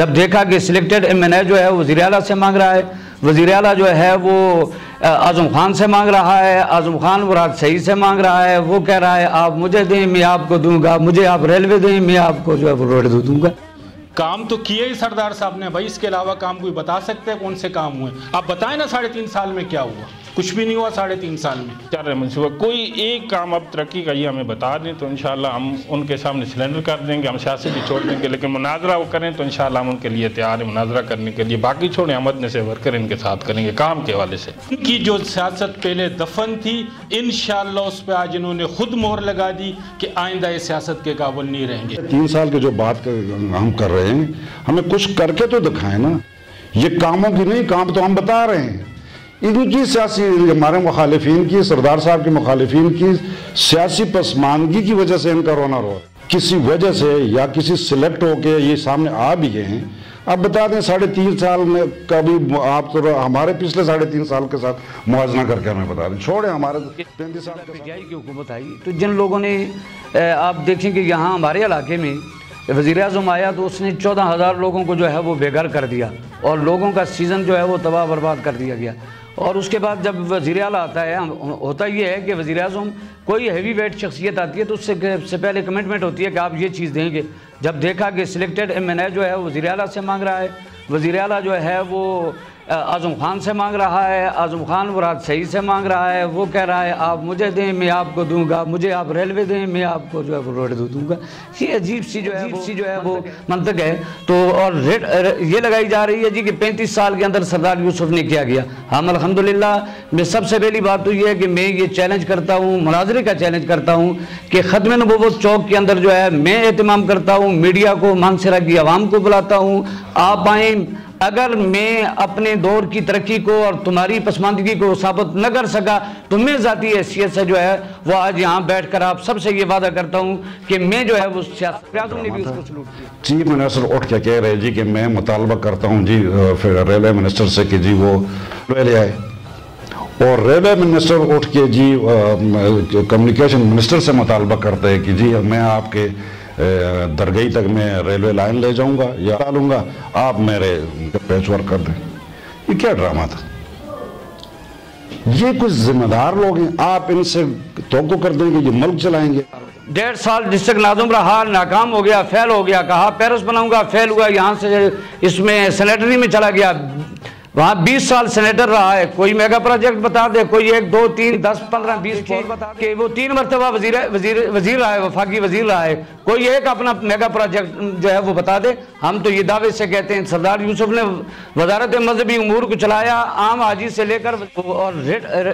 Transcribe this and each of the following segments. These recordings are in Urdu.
جب دیکھا کہ سلیکٹڈ MNA جو ہے وزیر اعلیٰ سے مانگ رہا ہے، وزیر اعلیٰ جو ہے وہ اعظم خان سے مانگ رہا ہے، اعظم خان مراد سعید سے مانگ رہا ہے، وہ کہہ رہا ہے آپ مجھے دیں میں آپ کو دوں گا، مجھے آپ ریلوے دیں میں آپ کو جو ہے وہ روڈ دوں گا۔ کام تو کیے ہی سردار صاحب نے بھائی، اس کے علاوہ کام کوئی بتا سکتے ہیں کون سے کام ہوئے؟ آپ بتائیں نا 3.5 سال میں کیا ہوا؟ کچھ بھی نہیں ہوا 3.5 سال میں۔ چل رہے منصوبہ کوئی ایک کام اب ترقی کا یہ ہمیں بتا دیں تو انشاءاللہ ہم ان کے سامنے سلنڈر کر دیں گے، ہم سیاسی بھی چھوڑ دیں گے، لیکن مناظرہ وہ کریں تو انشاءاللہ ہم ان کے لیے تیار ہیں مناظرہ کرنے کے لیے۔ باقی چھوڑیں، ہم ادنے سے ورکر ان کے ساتھ کریں گے کام کے حوالے سے۔ ان کی جو سیاست پہلے دفن تھی انشاءاللہ اس پہ آج انہوں نے خود مہر لگا دی کہ آئندہ اس سیاست کے قابل نہیں رہیں گے۔ 3 سال کے جو بات ہم کر رہے ہیں، ہمیں کچھ کر کے تو دکھائیں نا، یہ کاموں کی نہیں، کام تو ہم بتا رہے ہیں۔ ان کی سیاسی، ہمارے مخالفین کی، سردار صاحب کے مخالفین کی سیاسی پسماندگی کی وجہ سے ان کا رونا رو کسی وجہ سے یا کسی سلیکٹ ہو کے یہ سامنے آ بھی گئے ہیں۔ آپ بتا دیں 3.5 سال میں کبھی آپ تو ہمارے پچھلے 3.5 سال کے ساتھ موازنہ کر کے ہمیں بتا دیں، چھوڑیں ہمارے 35 سال پی ٹی آئی کی حکومت آئی تو جن لوگوں نے آپ دیکھیں کہ یہاں ہمارے علاقے میں وزیر اعظم آیا تو اس نے 14,000 لوگوں کو جو ہے وہ بے گھر کر دیا اور لوگوں کا سیزن جو ہے وہ تباہ برباد کر دیا گیا۔ اور اس کے بعد جب وزیر اعلیٰ آتا ہے، ہوتا یہ ہے کہ وزیر اعظم کوئی ہیوی ویٹ شخصیت آتی ہے تو اس سے پہلے کمٹمنٹ ہوتی ہے کہ آپ یہ چیز دیں گے۔ جب دیکھا کہ سلیکٹڈ MNA جو ہے وزیر اعلیٰ سے مانگ رہا ہے، وزیر اعلیٰ جو ہے وہ اعظم خان سے مانگ رہا ہے، اعظم خان مراد سعید سے مانگ رہا ہے، وہ کہہ رہا ہے آپ مجھے دیں میں آپ کو دوں گا، مجھے آپ ریلوے دیں میں آپ کو جو ہے وہ روڈ دوں گا۔ یہ عجیب سی جو ہے وہ منطق ہے۔ تو اور یہ لگائی جا رہی ہے جی کہ 35 سال کے اندر سردار یوسف نے کیا گیا۔ ہم الحمدللہ میں سب سے پہلی بات تو یہ ہے کہ میں یہ چیلنج کرتا ہوں، مناظرے کا چیلنج کرتا ہوں کہ ختم نبوت چوک کے اندر جو ہے میں اہتمام کرتا ہوں، میڈیا کو، مانسہرہ کی عوام کو بلاتا ہوں، آپ آئیں۔ اگر میں اپنے دور کی ترقی کو اور تمہاری پسماندگی کو ثابت نہ کر سکا تو میں ذاتی حیثیت سے جو ہے وہ آج یہاں بیٹھ کر آپ سب سے یہ وعدہ کرتا ہوں کہ میں جو ہے وہ سیاست نے بھی اس کو سلوٹ کیا۔ چیف منسٹر اٹھ کے کہہ رہے جی کہ میں مطالبہ کرتا ہوں جی ریلوے منسٹر سے کہ جی وہ لے آئے، اور ریلوے منسٹر اٹھ کے جی کمیونیکیشن منسٹر سے مطالبہ کرتے ہیں کہ جی میں آپ کے درگاہی تک میں ریلوے لائن لے جاؤں گا یا ڈالوں گا، آپ میرے پیچ ورک کر دیں۔ یہ کیا ڈرامہ تھا؟ یہ کچھ ذمہ دار لوگ ہیں، آپ ان سے توقع کر دیں کہ یہ ملک چلائیں گے۔ 1.5 سال ڈسٹرکٹ ناظم رہا، ناکام ہو گیا، فیل ہو گیا، کہا پیرس بناؤں گا، فیل ہوا، یہاں سے اس میں سینیٹری میں چلا گیا، وہاں 20 سال سینیٹر رہا ہے، کوئی میگا پروجیکٹ بتا دے، کوئی 1 2 3 10 15 20 بتا دے کہ وہ 3 مرتبہ وزیر رہا ہے، وفاقی وزیر رہا ہے، کوئی ایک اپنا میگا پروجیکٹ جو ہے وہ بتا دے۔ ہم تو یہ دعوے سے کہتے ہیں سردار یوسف نے وزارت مذہبی امور کو چلایا، عام حاجی سے لے کر، اور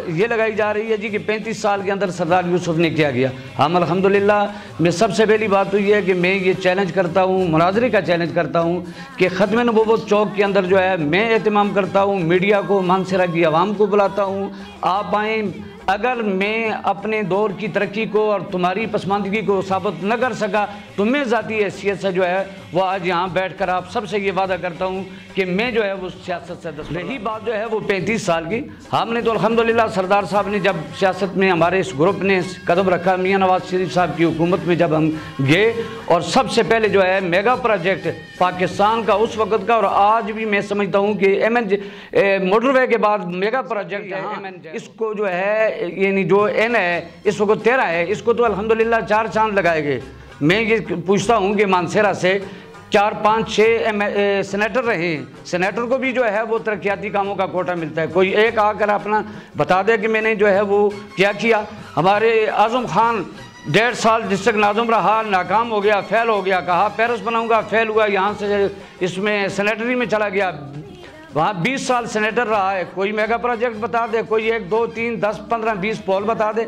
یہ لگائی جا رہی ہے جی کہ 35 سال کے اندر سردار یوسف نے کیا گیا۔ ہم الحمدللہ میں سب سے پہلی بات تو یہ ہے کہ میں یہ چیلنج کرتا ہوں، مناظرے کا چیلنج کرتا ہوں کہ ختم نبوت چوک کے اندر جو ہے میں اہتمام کرتا ہوں، میڈیا کو، مانسہرہ کی عوام کو بلاتا ہوں، آپ آئیں۔ اگر میں اپنے دور کی ترقی کو اور تمہاری پسماندگی کو ثابت نہ کر سکا تو میں ذاتی حیثیت سے جو ہے وہ آج یہاں بیٹھ کر آپ سب سے یہ وعدہ کرتا ہوں کہ میں جو ہے وہ سیاست سے رہی بات جو ہے وہ 35 سال کی، ہم نے تو الحمدللہ سردار صاحب نے جب سیاست میں ہمارے اس گروپ نے قدم رکھا، میاں نواز شریف صاحب کی حکومت میں جب ہم گئے، اور سب سے پہلے جو ہے میگا پروجیکٹ پاکستان کا اس وقت کا، اور آج بھی میں سمجھتا ہوں کہ موٹر وے کے بعد میگا پروجیکٹ اس کو جو ہے یعنی جو این ہے اس وقت 13 ہے، اس کو تو الحمدللہ 4 چاند لگائے گئے۔ میں یہ پوچھتا ہوں کہ مانسہرہ سے 4 5 6 سینیٹر رہے ہیں، سینیٹر کو بھی جو ہے وہ ترقیاتی کاموں کا کوٹا ملتا ہے، کوئی ایک آ کر اپنا بتا دے کہ میں نے جو ہے وہ کیا۔ ہمارے اعظم خان 1.5 سال ڈسٹرکٹ ناظم رہا، ناکام ہو گیا، فیل ہو گیا، کہا پیرس بناؤں گا، فیل ہوا، یہاں سے اس میں سینیٹری میں چلا گیا، وہاں 20 سال سینیٹر رہا ہے، کوئی میگا پروجیکٹ بتا دے، کوئی 1 2 3 10 15 20 پول بتا دے۔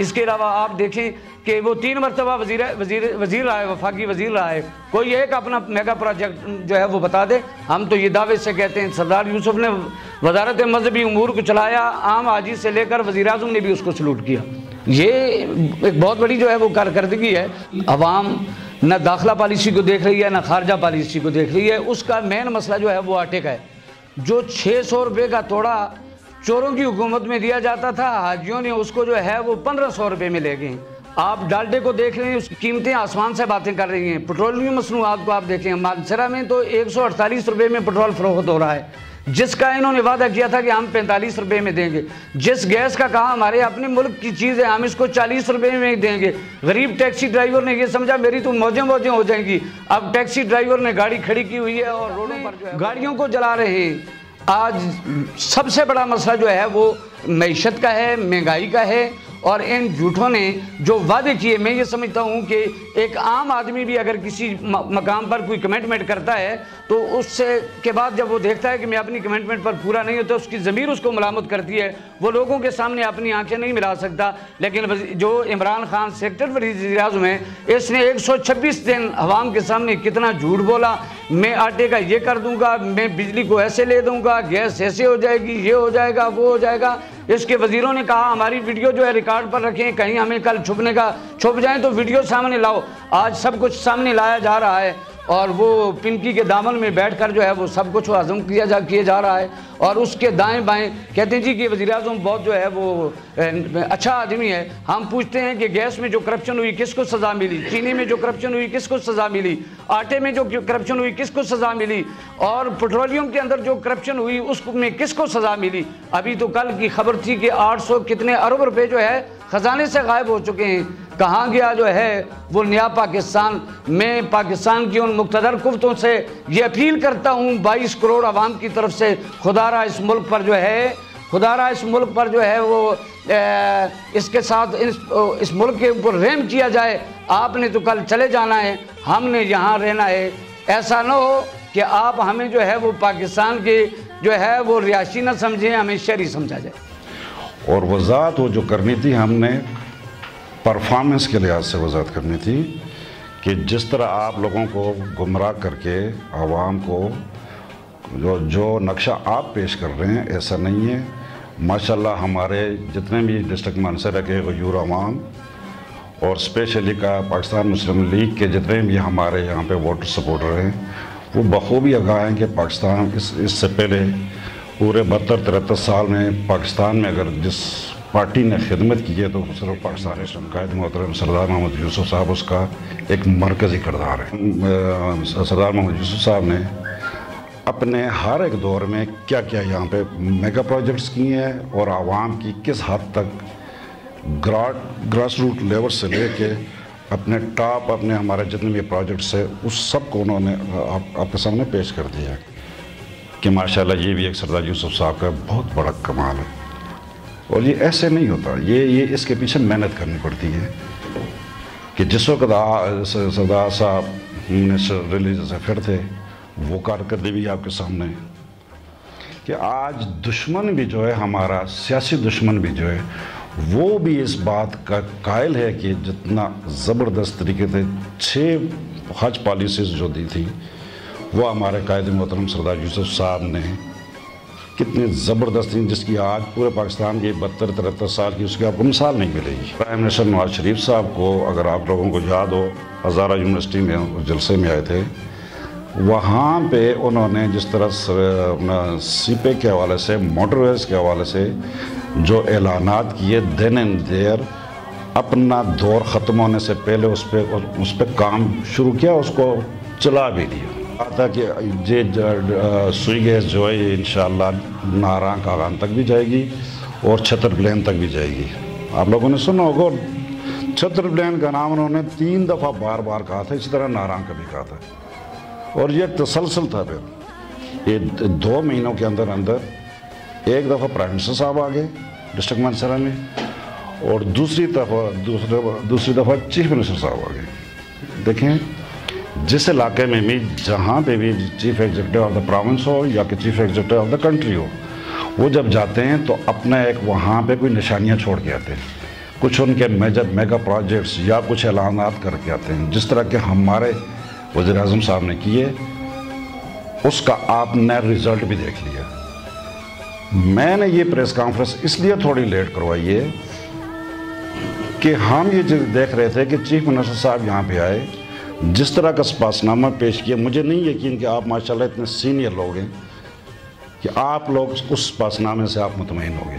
اس کے علاوہ آپ دیکھیں کہ وہ 3 مرتبہ وزیر رہا ہے، وفاقی وزیر رہا ہے، کوئی ایک اپنا میگا پروجیکٹ جو ہے وہ بتا دے۔ ہم تو یہ دعوے سے کہتے ہیں سردار یوسف نے وزارت مذہبی امور کو چلایا، عام حاجی سے لے کر وزیر اعظم نے بھی اس کو سلوٹ کیا۔ یہ ایک بہت بڑی جو ہے وہ کارکردگی ہے۔ عوام نہ داخلہ پالیسی کو دیکھ رہی ہے نہ خارجہ پالیسی کو دیکھ رہی ہے، اس کا مین مسئلہ جو ہے وہ آٹے کا ہے۔ جو 600 روپے کا توڑا چوروں کی حکومت میں دیا جاتا تھا، حاجیوں نے اس کو جو ہے وہ 1500 روپے میں لے گئے۔ آپ ڈالڈے کو دیکھ رہے ہیں، اس کی قیمتیں آسمان سے باتیں کر رہی ہیں۔ پیٹرولیم مصنوعات کو آپ دیکھیں، مانسہرہ میں تو 148 روپے میں پیٹرول فروخت ہو رہا ہے، جس کا انہوں نے وعدہ کیا تھا کہ ہم 45 روپے میں دیں گے۔ جس گیس کا کہا ہمارے اپنے ملک کی چیز ہے، ہم اس کو 40 روپے میں دیں گے۔ غریب ٹیکسی ڈرائیور نے یہ سمجھا میری تو موجیں ہو جائیں گی، اب ٹیکسی ڈرائیور نے گاڑی کھڑی کی ہوئی ہے اور روڈوں پر جو ہے گاڑیوں کو جلا رہے ہیں۔ آج سب سے بڑا مسئلہ جو ہے وہ معیشت کا ہے، مہنگائی کا ہے، اور ان جھوٹوں نے جو وعدے کیے، میں یہ سمجھتا ہوں کہ ایک عام آدمی بھی اگر کسی مقام پر کوئی کمٹمنٹ کرتا ہے تو اس سے کے بعد جب وہ دیکھتا ہے کہ میں اپنی کمٹمنٹ پر پورا نہیں ہوتا، اس کی ضمیر اس کو ملامت کرتی ہے، وہ لوگوں کے سامنے اپنی آنکھیں نہیں ملا سکتا۔ لیکن جو عمران خان سیکٹر وزیر اعظم ہے، اس نے 126 دن عوام کے سامنے کتنا جھوٹ بولا، میں آٹے کا یہ کر دوں گا، میں بجلی کو ایسے لے دوں گا، گیس ایسے ہو جائے گی، یہ ہو جائے گا، وہ ہو جائے گا۔ اس کے وزیروں نے کہا ہماری ویڈیو جو ہے ریکارڈ پر رکھیں، کہیں ہمیں کل چھپ جائیں تو ویڈیو سامنے لاؤ۔ آج سب کچھ سامنے لایا جا رہا ہے، اور وہ پنکی کے دامن میں بیٹھ کر جو ہے وہ سب کچھ ہضم کیے جا رہا ہے، اور اس کے دائیں بائیں کہتے ہیں جی کہ وزیر اعظم بہت جو ہے وہ اچھا آدمی ہے۔ ہم پوچھتے ہیں کہ گیس میں جو کرپشن ہوئی کس کو سزا ملی، چینی میں جو کرپشن ہوئی کس کو سزا ملی، آٹے میں جو کرپشن ہوئی کس کو سزا ملی، اور پیٹرولیم کے اندر جو کرپشن ہوئی اس میں کس کو سزا ملی۔ ابھی تو کل کی خبر تھی کہ 800 کتنے ارب روپے جو ہے خزانے سے غائب ہو چکے ہیں۔ کہاں گیا جو ہے وہ نیا پاکستان؟ میں پاکستان کی ان مقتدر قوتوں سے یہ اپیل کرتا ہوں 22 کروڑ عوام کی طرف سے، خدا را اس ملک پر جو ہے وہ اس کے ساتھ اس ملک کے اوپر رحم کیا جائے۔ آپ نے تو کل چلے جانا ہے، ہم نے یہاں رہنا ہے۔ ایسا نہ ہو کہ آپ ہمیں جو ہے وہ پاکستان کے جو ہے وہ رہائشی نہ سمجھیں، ہمیں شہری سمجھا جائے۔ اور وضاحت وہ جو کرنی تھی، ہم نے پرفارمنس کے لحاظ سے وضاحت کرنی تھی کہ جس طرح آپ لوگوں کو گمراہ کر کے عوام کو جو نقشہ آپ پیش کر رہے ہیں ایسا نہیں ہے۔ ماشاءاللہ ہمارے جتنے بھی ڈسٹرکٹ مانسہرہ کے غیور عوام اور اسپیشلی کا پاکستان مسلم لیگ کے جتنے بھی ہمارے یہاں پہ ووٹر سپورٹر ہیں، وہ بخوبی آگاہ ہیں کہ پاکستان اس سے پہلے پورے 72-73 سال میں پاکستان میں اگر جس پارٹی نے خدمت کی ہے تو صرف پاکستان اسلام قائد محترم سردار محمد یوسف صاحب اس کا ایک مرکزی کردار ہے۔ سردار محمد یوسف صاحب نے اپنے ہر ایک دور میں کیا کیا یہاں پہ میگا پروجیکٹس کیے ہیں، اور عوام کی کس حد تک گراس روٹ لیول سے لے کے اپنے ٹاپ اپنے ہمارے جتنے بھی پروجیکٹس ہیں اس سب کو انہوں نے آپ کے سامنے پیش کر دیا ہے کہ ماشاءاللہ یہ بھی ایک سردار یوسف صاحب کا بہت بڑا کمال ہے۔ اور یہ ایسے نہیں ہوتا، یہ اس کے پیچھے محنت کرنی پڑتی ہے کہ جس وقت سردار صاحب منسٹر ریلیجس افیئر تھے وہ کارکردگی بھی آپ کے سامنے ہے کہ آج دشمن بھی جو ہے ہمارا سیاسی دشمن بھی جو ہے وہ بھی اس بات کا قائل ہے کہ جتنا زبردست طریقے سے 6 حج پالیسیز جو دی تھی وہ ہمارے قائد محترم سردار یوسف صاحب نے کتنی زبردست تھی، جس کی آج پورے پاکستان کے 72-73 سال کی اس کی آپ کو مثال نہیں ملے گی۔ پرائم منسٹر نواز شریف صاحب کو اگر آپ لوگوں کو یاد ہو، ہزارہ یونیورسٹی میں جلسے میں آئے تھے، وہاں پہ انہوں نے جس طرح سی پے کے حوالے سے موٹر ویز کے حوالے سے جو اعلانات کیے دین اینڈ دیر، اپنا دور ختم ہونے سے پہلے اس پہ کام شروع کیا، اس کو چلا بھی دیا۔ کہا تھا کہ یہ سوئی گیس جو ہے یہ انشاءاللہ ناراں کاغان تک بھی جائے گی اور چھتر پلین تک بھی جائے گی۔ آپ لوگوں نے سنا ہوگا، چھتر پلین کا نام انہوں نے 3 دفعہ بار بار کہا تھا، اسی طرح ناراں کا بھی کہا تھا، اور یہ تسلسل تھا۔ پھر یہ 2 مہینوں کے اندر ایک دفعہ پرائم منسٹر صاحب آ گئے ڈسٹرکٹ مانسہرہ میں، اور دوسری دفعہ چیف منسٹر صاحب آ گئے۔ دیکھیں جس علاقے میں بھی جہاں پہ بھی chief executive of the province ہو یا کہ chief executive of the country ہو، وہ جب جاتے ہیں تو اپنا ایک وہاں پہ کوئی نشانیاں چھوڑ کے آتے ہیں، کچھ ان کے میگا پروجیکٹس یا کچھ اعلانات کر کے آتے ہیں، جس طرح کہ ہمارے وزیر اعظم صاحب نے کیے، اس کا آپ نے رزلٹ بھی دیکھ لیا۔ میں نے یہ پریس کانفرنس اس لیے تھوڑی لیٹ کروائی ہے کہ ہم یہ دیکھ رہے تھے کہ چیف منسٹر صاحب یہاں پہ آئے، جس طرح کا سپاسنامہ پیش کیا، مجھے نہیں یقین کہ آپ ماشاءاللہ اتنے سینئر لوگ ہیں کہ آپ لوگ اس سپاسنامے سے آپ مطمئن ہو گئے۔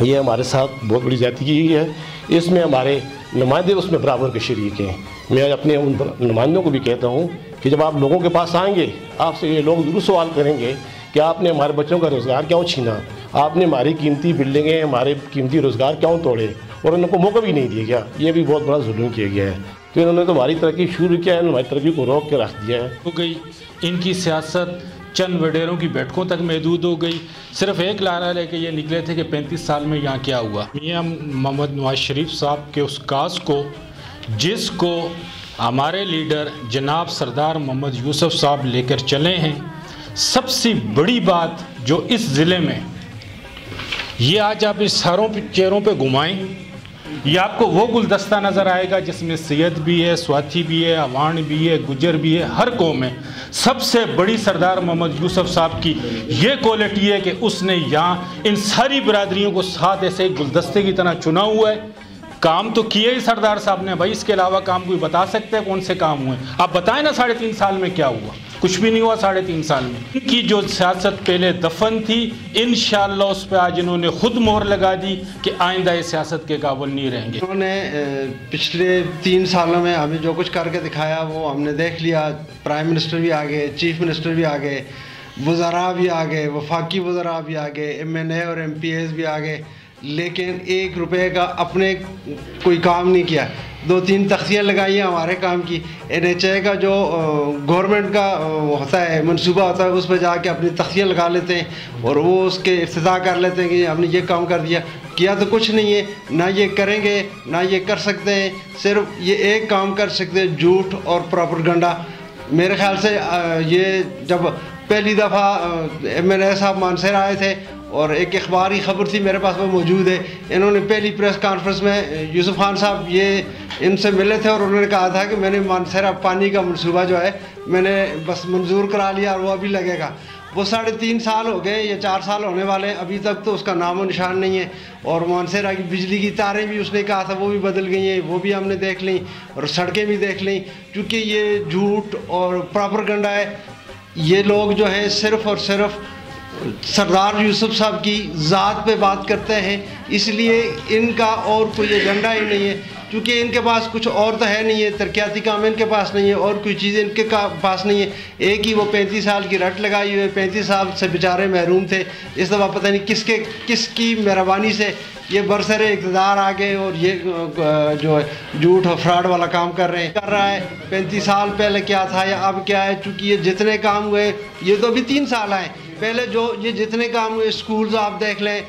یہ ہمارے ساتھ بہت بڑی زیادتی ہے. اس میں ہمارے نمائندے اس میں برابر کے شریک ہیں. میں اپنے ان نمائندوں کو بھی کہتا ہوں کہ جب آپ لوگوں کے پاس آئیں گے آپ سے یہ لوگ ضرور سوال کریں گے کہ آپ نے ہمارے بچوں کا روزگار کیوں چھینا, آپ نے ہماری قیمتی بلڈنگیں, ہمارے قیمتی روزگار کیوں توڑے, اور ان کو موقع بھی نہیں دیا گیا. یہ بھی بہت بڑا ظلم کیا گیا ہے. تو انہوں نے تو ہماری ترقی شروع کیا ہے, ہماری ترقی کو روک کے رکھ دیا ہے. ہو گئی ان کی سیاست چند وڈیروں کی بیٹھکوں تک محدود ہو گئی. صرف ایک نعرہ لے کے یہ نکلے تھے کہ 35 سال میں یہاں کیا ہوا. میاں محمد نواز شریف صاحب کے اس کاز کو, جس کو ہمارے لیڈر جناب سردار محمد یوسف صاحب لے کر چلے ہیں, سب سے بڑی بات جو اس ضلع میں یہ آج آپ اس ساروں چہروں پہ گھمائیں, یہ آپ کو وہ گلدستہ نظر آئے گا جس میں سید بھی ہے, سواتھی بھی ہے, اوان بھی ہے, گجر بھی ہے, ہر قوم ہے. سب سے بڑی سردار محمد یوسف صاحب کی یہ کوالٹی ہے کہ اس نے یہاں ان ساری برادریوں کو ساتھ ایسے ایک گلدستے کی طرح چنا ہوا ہے. کام تو کیے ہی سردار صاحب نے بھائی, اس کے علاوہ کام کوئی بتا سکتے ہیں کون سے کام ہوئے؟ آپ بتائیں نا 3.5 سال میں کیا ہوا. کچھ بھی نہیں ہوا 3.5 سال میں. ان کی جو سیاست پہلے دفن تھی, انشاءاللہ اس پہ آج انہوں نے خود مہر لگا دی کہ آئندہ اس سیاست کے قابل نہیں رہیں گے. انہوں نے پچھلے 3 سالوں میں ہمیں جو کچھ کر کے دکھایا وہ ہم نے دیکھ لیا. پرائم منسٹر بھی آ گئے, چیف منسٹر بھی آ گئے, وزراء بھی آ گئے, وفاقی وزراء بھی آ گئے, MNA اور MPAs بھی آ گئے, لیکن 1 روپے کا اپنے کوئی کام نہیں کیا. 2-3 تختیاں لگائی ہیں ہمارے کام کی. NHA کا جو گورنمنٹ کا ہوتا ہے منصوبہ ہوتا ہے, اس پہ جا کے اپنی تختیاں لگا لیتے ہیں اور وہ اس کے افتتاح کر لیتے ہیں کہ ہم نے یہ کام کر دیا. کیا تو کچھ نہیں ہے, نہ یہ کریں گے نہ یہ کر سکتے ہیں. صرف یہ ایک کام کر سکتے ہیں, جھوٹ اور پروپیگنڈا. میرے خیال سے یہ جب پہلی دفعہ MNA صاحب مانسہرہ آئے تھے اور ایک اخباری خبر تھی میرے پاس, وہ موجود ہے. انہوں نے پہلی پریس کانفرنس میں یوسف خان صاحب یہ ان سے ملے تھے اور انہوں نے کہا تھا کہ میں نے مانسہرہ پانی کا منصوبہ جو ہے میں نے بس منظور کرا لیا اور وہ ابھی لگے گا. وہ 3.5 سال ہو گئے یا 4 سال ہونے والے ہیں, ابھی تک تو اس کا نام و نشان نہیں ہے. اور مانسہرہ کی بجلی کی تاریں بھی اس نے کہا تھا وہ بھی بدل گئی ہیں, وہ بھی ہم نے دیکھ لیں, اور سڑکیں بھی دیکھ لیں. کیونکہ یہ جھوٹ اور پروپیگنڈا ہے. یہ لوگ جو ہیں صرف اور صرف سردار یوسف صاحب کی ذات پہ بات کرتے ہیں, اس لیے ان کا اور کوئی ایجنڈا ہی نہیں ہے. کیونکہ ان کے پاس کچھ اور تو ہے نہیں ہے, ترقیاتی کام ان کے پاس نہیں ہے, اور کوئی چیزیں ان کے پاس نہیں ہے. ایک ہی وہ 35 سال کی رٹ لگائی ہوئے, 35 سال سے بیچارے محروم تھے. اس دفعہ پتہ نہیں کس کی مہربانی سے یہ برسر اقتدار آ گئے اور یہ جو جھوٹ اور فراڈ والا کام کر رہا ہے. 35 سال پہلے کیا تھا یا اب کیا ہے؟ چونکہ یہ جتنے کام ہوئے, یہ تو ابھی 3 سال آئے, پہلے جو یہ جتنے کام ہوئے, اسکولز آپ دیکھ لیں,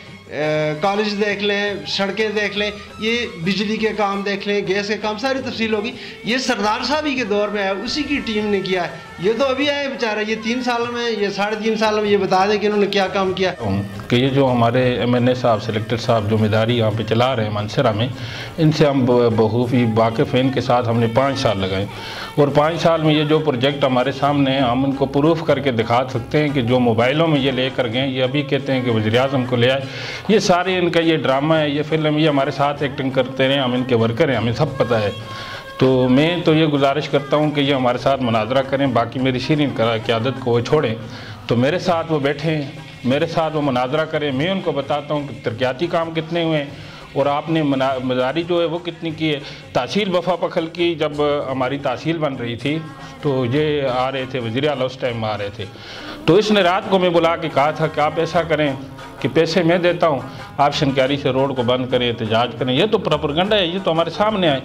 کالج دیکھ لیں, سڑکیں دیکھ لیں, یہ بجلی کے کام دیکھ لیں, گیس کے کام, ساری تفصیل ہوگی. یہ سردار صاحب ہی کے دور میں ہے, اسی کی ٹیم نے کیا ہے. یہ تو ابھی آئے بیچارہ, یہ 3 سالوں میں, یہ 3.5 سالوں میں یہ بتا دیں کہ انہوں نے کیا کام کیا. کہ یہ جو ہمارے MNA صاحب, سلیکٹر صاحب جو مداری یہاں پہ چلا رہے ہیں مانسہرہ میں, ان سے ہم بخوبی واقف ہیں. ان کے ساتھ ہم نے 5 سال لگائے, اور 5 سال میں یہ جو پروجیکٹ ہمارے سامنے ہیں ہم ان کو پروف کر کے دکھا سکتے ہیں کہ جو موبائلوں میں یہ لے کر گئے, یہ ابھی کہتے ہیں کہ وزیر اعظم کو لے آئے, یہ سارے ان کا یہ ڈرامہ ہے, یہ فلم, یہ ہمارے ساتھ ایکٹنگ کرتے رہے. ہم ان کے ورکر ہیں, ہمیں سب پتہ ہے. تو میں تو یہ گزارش کرتا ہوں کہ یہ ہمارے ساتھ مناظرہ کریں, باقی میری شیرین قیادت کو وہ چھوڑیں. تو میرے ساتھ وہ بیٹھیں, میرے ساتھ وہ مناظرہ کریں, میں ان کو بتاتا ہوں کہ ترقیاتی کام کتنے ہوئے ہیں اور آپ نے مزاری جو ہے وہ کتنی کی ہے. تحصیل وفا پکھل کی جب ہماری تحصیل بن رہی تھی تو یہ آ رہے تھے, وزیر اعلیٰ اس ٹائم آ رہے تھے, تو اس نے رات کو میں بلا کے کہا تھا کہ آپ ایسا کریں کہ پیسے میں دیتا ہوں, آپ شنکیاری سے روڈ کو بند کریں, احتجاج کریں. یہ تو پروپیگنڈا ہے, یہ تو ہمارے سامنے آئے.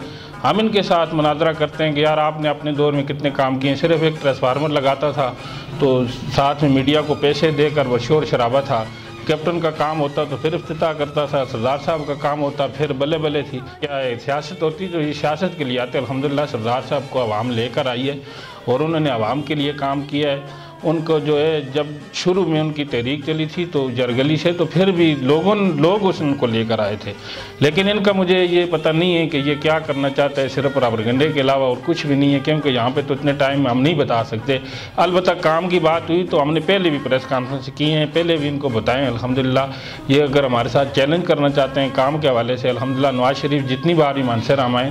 ہم ان کے ساتھ مناظرہ کرتے ہیں کہ یار آپ نے اپنے دور میں کتنے کام کیے ہیں. صرف ایک ٹرانسفارمر لگاتا تھا تو ساتھ میں میڈیا کو پیسے دے کر وہ شور شرابہ تھا. کیپٹن کا کام ہوتا تو پھر افتتاح کرتا تھا, سردار صاحب کا کام ہوتا پھر بلے بلے تھی. کیا ہے سیاست ہوتی جو یہ سیاست کے لیے آتے. الحمدللہ سردار صاحب کو عوام لے کر آئی ہے اور انہوں نے عوام کے لیے کام کیا ہے. ان کو جو ہے جب شروع میں ان کی تحریک چلی تھی تو جرگلی سے, تو پھر بھی لوگ اس ان کو لے کر آئے تھے. لیکن ان کا مجھے یہ پتہ نہیں ہے کہ یہ کیا کرنا چاہتا ہے, صرف پروپیگنڈے کے علاوہ اور کچھ بھی نہیں ہے, کیونکہ یہاں پہ تو اتنے ٹائم میں ہم نہیں بتا سکتے. البتہ کام کی بات ہوئی تو ہم نے پہلے بھی پریس کانفرنس کی ہیں, پہلے بھی ان کو بتائیں. الحمدللہ یہ اگر ہمارے ساتھ چیلنج کرنا چاہتے ہیں کام کے حوالے سے, الحمدللہ نواز شریف جتنی بار بھی مانسہرہ ہم آئیں